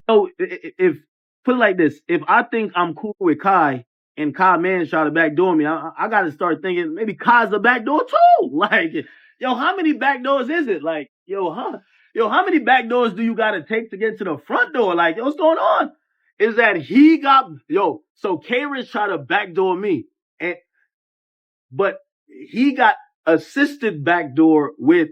So if put it like this, if I think I'm cool with Kai and Kai man try to backdoor me, I got to start thinking maybe Kai's a backdoor too. Like, yo, how many backdoors is it? Like, yo, how many backdoors do you got to take to get to the front door? Like, yo, what's going on? Is that he got so K-Rich tried to backdoor me, and but he got assisted backdoor with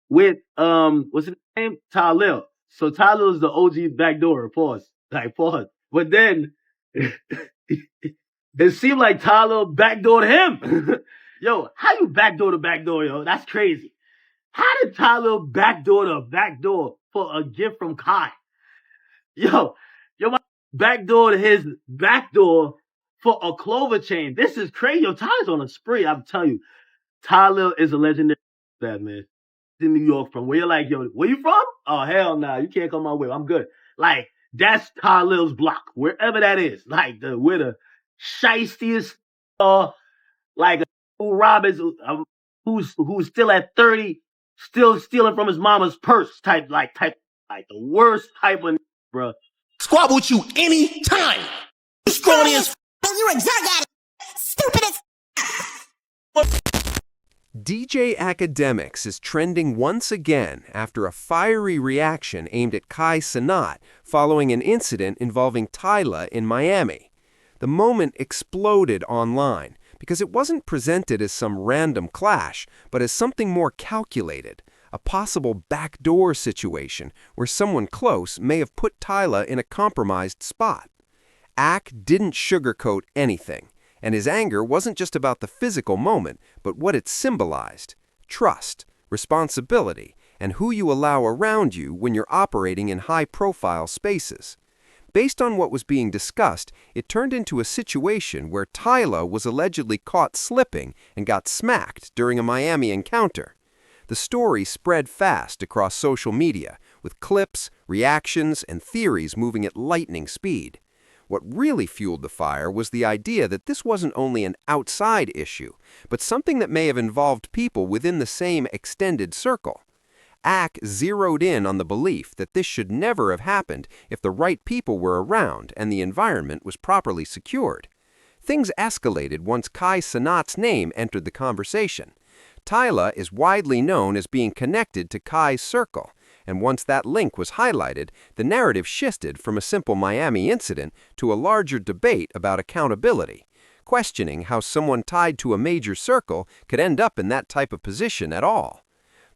what's his name? TyLil. So TyLil is the OG backdoor, pause. Like pause. But then it seemed like TyLil backdoored him. Yo, how you backdoor the backdoor, yo? That's crazy. How did TyLil backdoor the backdoor for a gift from Kai? Yo, my backdoored his backdoor for a clover chain. This is crazy. Yo, Tyler's on a spree. I'm telling you. TyLil is a legendary that man. In New York from where you're like, yo, where you from? Oh, hell nah, you can't come my way. I'm good. Like, that's TyLil's block, wherever that is. Like, where the shystest, like, Robbins, who's still at 30, still stealing from his mama's purse type, like the worst type of, bro. Squabble with you anytime. You scrawny as you a drug addict. Stupid as DJ Akademiks is trending once again after a fiery reaction aimed at Kai Cenat following an incident involving TyLil in Miami. The moment exploded online because it wasn't presented as some random clash, but as something more calculated, a possible backdoor situation where someone close may have put TyLil in a compromised spot. Ak didn't sugarcoat anything. And his anger wasn't just about the physical moment, but what it symbolized: trust, responsibility, and who you allow around you when you're operating in high-profile spaces. Based on what was being discussed, it turned into a situation where TyLil was allegedly caught slipping and got smacked during a Miami encounter. The story spread fast across social media, with clips, reactions, and theories moving at lightning speed. What really fueled the fire was the idea that this wasn't only an outside issue, but something that may have involved people within the same extended circle. Ak zeroed in on the belief that this should never have happened if the right people were around and the environment was properly secured. Things escalated once Kai Cenat's name entered the conversation. TyLil is widely known as being connected to Kai's circle, and once that link was highlighted, the narrative shifted from a simple Miami incident to a larger debate about accountability, questioning how someone tied to a major circle could end up in that type of position at all.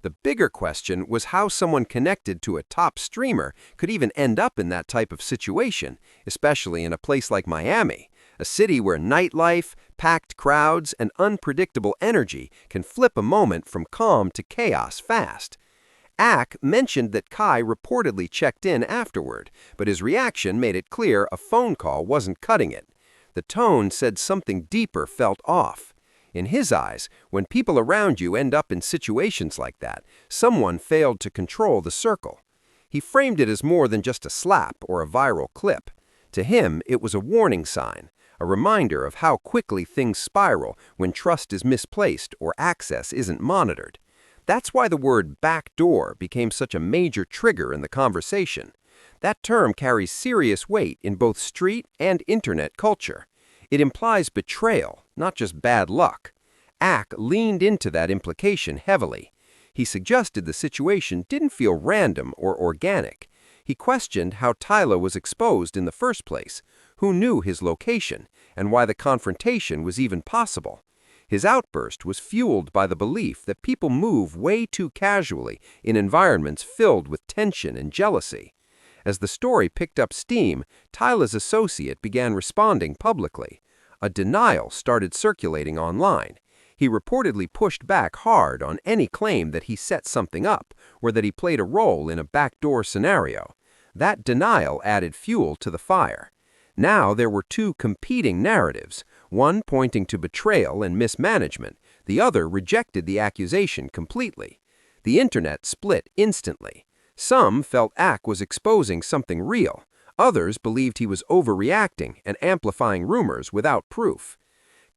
The bigger question was how someone connected to a top streamer could even end up in that type of situation, especially in a place like Miami, a city where nightlife, packed crowds, and unpredictable energy can flip a moment from calm to chaos fast. Ak mentioned that Kai reportedly checked in afterward, but his reaction made it clear a phone call wasn't cutting it. The tone said something deeper felt off. In his eyes, when people around you end up in situations like that, someone failed to control the circle. He framed it as more than just a slap or a viral clip. To him, it was a warning sign, a reminder of how quickly things spiral when trust is misplaced or access isn't monitored. That's why the word backdoor became such a major trigger in the conversation. That term carries serious weight in both street and internet culture. It implies betrayal, not just bad luck. Ak leaned into that implication heavily. He suggested the situation didn't feel random or organic. He questioned how TyLil was exposed in the first place, who knew his location, and why the confrontation was even possible. His outburst was fueled by the belief that people move way too casually in environments filled with tension and jealousy. As the story picked up steam, TyLil's associate began responding publicly. A denial started circulating online. He reportedly pushed back hard on any claim that he set something up or that he played a role in a backdoor scenario. That denial added fuel to the fire. Now there were two competing narratives, one pointing to betrayal and mismanagement, the other rejected the accusation completely. The internet split instantly. Some felt Ak was exposing something real. Others believed he was overreacting and amplifying rumors without proof.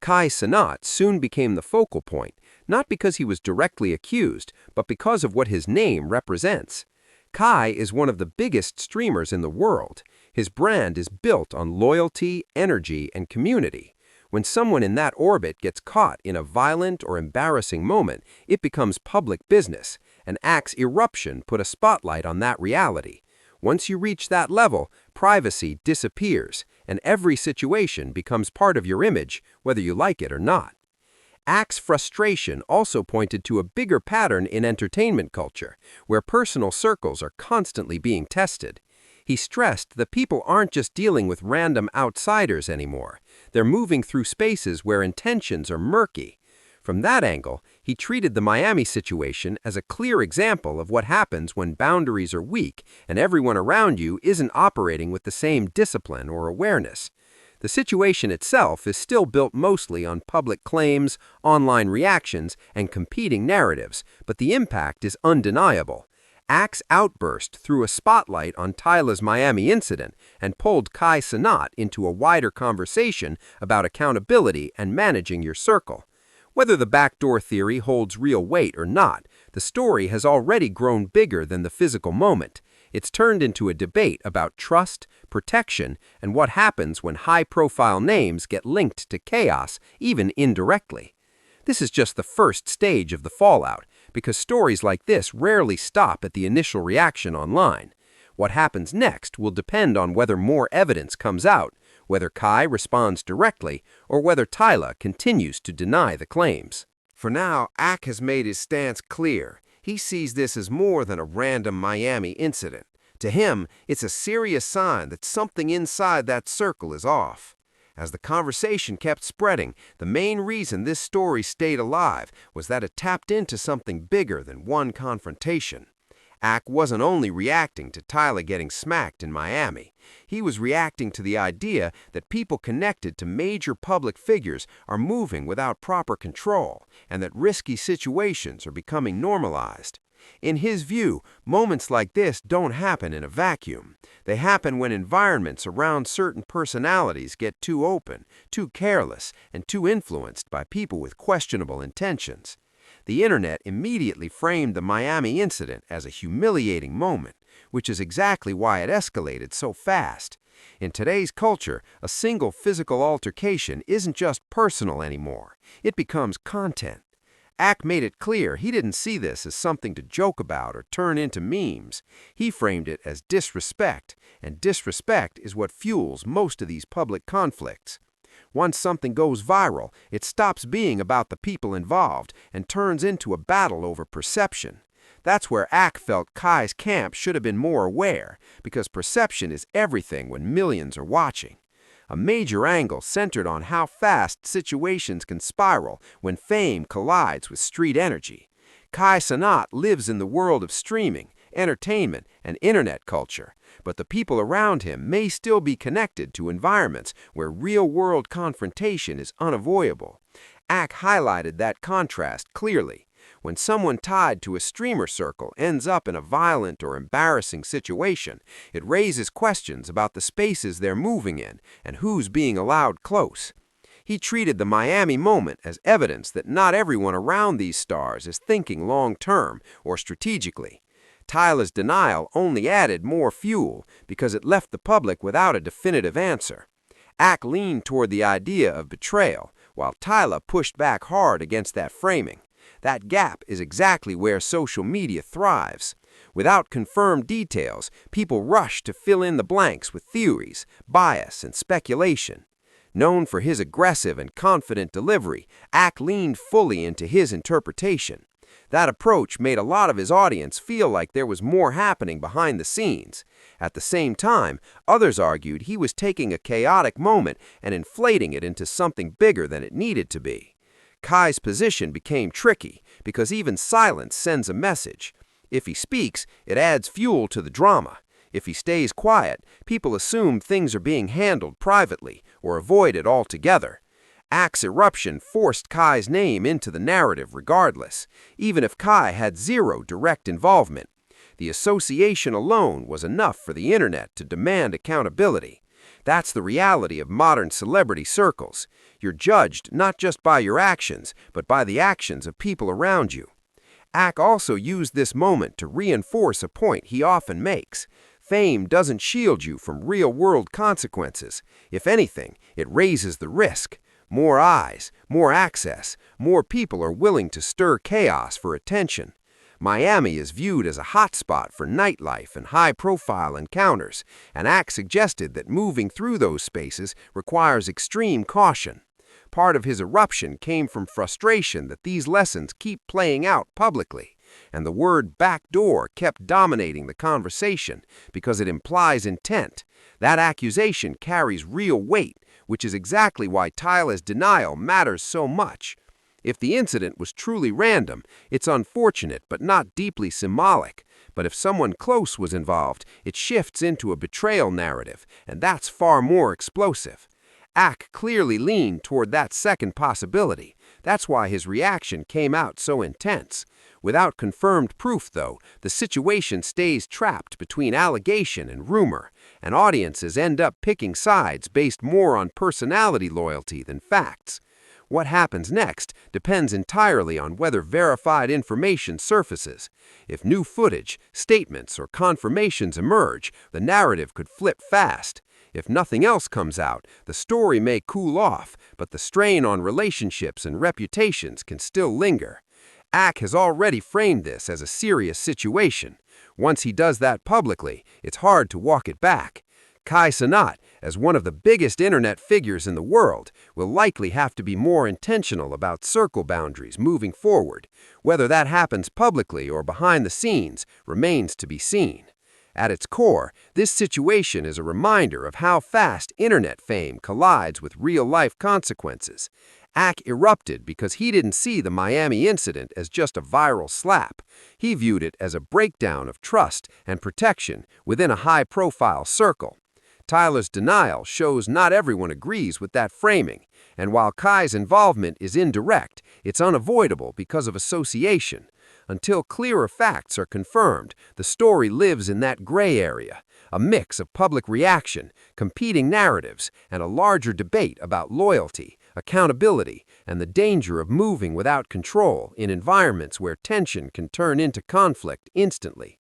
Kai Cenat soon became the focal point, not because he was directly accused, but because of what his name represents. Kai is one of the biggest streamers in the world. His brand is built on loyalty, energy, and community. When someone in that orbit gets caught in a violent or embarrassing moment, it becomes public business, and Ak's eruption put a spotlight on that reality. Once you reach that level, privacy disappears, and every situation becomes part of your image, whether you like it or not. Ak's frustration also pointed to a bigger pattern in entertainment culture, where personal circles are constantly being tested. He stressed that people aren't just dealing with random outsiders anymore. They're moving through spaces where intentions are murky. From that angle, he treated the Miami situation as a clear example of what happens when boundaries are weak and everyone around you isn't operating with the same discipline or awareness. The situation itself is still built mostly on public claims, online reactions, and competing narratives, but the impact is undeniable. Ak's outburst threw a spotlight on TyLil's Miami incident and pulled Kai Cenat into a wider conversation about accountability and managing your circle. Whether the backdoor theory holds real weight or not, the story has already grown bigger than the physical moment. It's turned into a debate about trust, protection, and what happens when high-profile names get linked to chaos, even indirectly. This is just the first stage of the fallout, because stories like this rarely stop at the initial reaction online. What happens next will depend on whether more evidence comes out, whether Kai responds directly, or whether TyLil continues to deny the claims. For now, Ak has made his stance clear. He sees this as more than a random Miami incident. To him, it's a serious sign that something inside that circle is off. As the conversation kept spreading, the main reason this story stayed alive was that it tapped into something bigger than one confrontation. Ak wasn't only reacting to TyLil getting smacked in Miami. He was reacting to the idea that people connected to major public figures are moving without proper control, and that risky situations are becoming normalized. In his view, moments like this don't happen in a vacuum. They happen when environments around certain personalities get too open, too careless, and too influenced by people with questionable intentions. The internet immediately framed the Miami incident as a humiliating moment, which is exactly why it escalated so fast. In today's culture, a single physical altercation isn't just personal anymore. It becomes content. Ak made it clear he didn't see this as something to joke about or turn into memes. He framed it as disrespect, and disrespect is what fuels most of these public conflicts. Once something goes viral, it stops being about the people involved and turns into a battle over perception. That's where Ak felt Kai's camp should have been more aware, because perception is everything when millions are watching. A major angle centered on how fast situations can spiral when fame collides with street energy. Kai Cenat lives in the world of streaming, entertainment, and internet culture, but the people around him may still be connected to environments where real-world confrontation is unavoidable. Ak highlighted that contrast clearly. When someone tied to a streamer circle ends up in a violent or embarrassing situation, it raises questions about the spaces they're moving in and who's being allowed close. He treated the Miami moment as evidence that not everyone around these stars is thinking long-term or strategically. TyLil's denial only added more fuel because it left the public without a definitive answer. Ak leaned toward the idea of betrayal, while TyLil pushed back hard against that framing. That gap is exactly where social media thrives. Without confirmed details, people rush to fill in the blanks with theories, bias, and speculation. Known for his aggressive and confident delivery, Ak leaned fully into his interpretation. That approach made a lot of his audience feel like there was more happening behind the scenes. At the same time, others argued he was taking a chaotic moment and inflating it into something bigger than it needed to be. Kai's position became tricky because even silence sends a message. If he speaks, it adds fuel to the drama. If he stays quiet, people assume things are being handled privately or avoid it altogether. Ak's eruption forced Kai's name into the narrative regardless, even if Kai had zero direct involvement. The association alone was enough for the internet to demand accountability. That's the reality of modern celebrity circles. You're judged not just by your actions, but by the actions of people around you. Ak also used this moment to reinforce a point he often makes. Fame doesn't shield you from real-world consequences. If anything, it raises the risk. More eyes, more access, more people are willing to stir chaos for attention. Miami is viewed as a hotspot for nightlife and high-profile encounters, and Ak suggested that moving through those spaces requires extreme caution. Part of his eruption came from frustration that these lessons keep playing out publicly, and the word backdoor kept dominating the conversation because it implies intent. That accusation carries real weight, which is exactly why TyLil's denial matters so much. If the incident was truly random, it's unfortunate but not deeply symbolic. But if someone close was involved, it shifts into a betrayal narrative, and that's far more explosive. Ak clearly leaned toward that second possibility. That's why his reaction came out so intense. Without confirmed proof, though, the situation stays trapped between allegation and rumor, and audiences end up picking sides based more on personality loyalty than facts. What happens next depends entirely on whether verified information surfaces. If new footage, statements, or confirmations emerge, the narrative could flip fast. If nothing else comes out, the story may cool off, but the strain on relationships and reputations can still linger. Ak has already framed this as a serious situation. Once he does that publicly, it's hard to walk it back. Kai Cenat, as one of the biggest internet figures in the world, will likely have to be more intentional about circle boundaries moving forward. Whether that happens publicly or behind the scenes remains to be seen. At its core, this situation is a reminder of how fast internet fame collides with real-life consequences. Ak erupted because he didn't see the Miami incident as just a viral slap. He viewed it as a breakdown of trust and protection within a high-profile circle. TyLil's denial shows not everyone agrees with that framing, and while Kai's involvement is indirect, it's unavoidable because of association. Until clearer facts are confirmed, the story lives in that gray area, a mix of public reaction, competing narratives, and a larger debate about loyalty, accountability, and the danger of moving without control in environments where tension can turn into conflict instantly.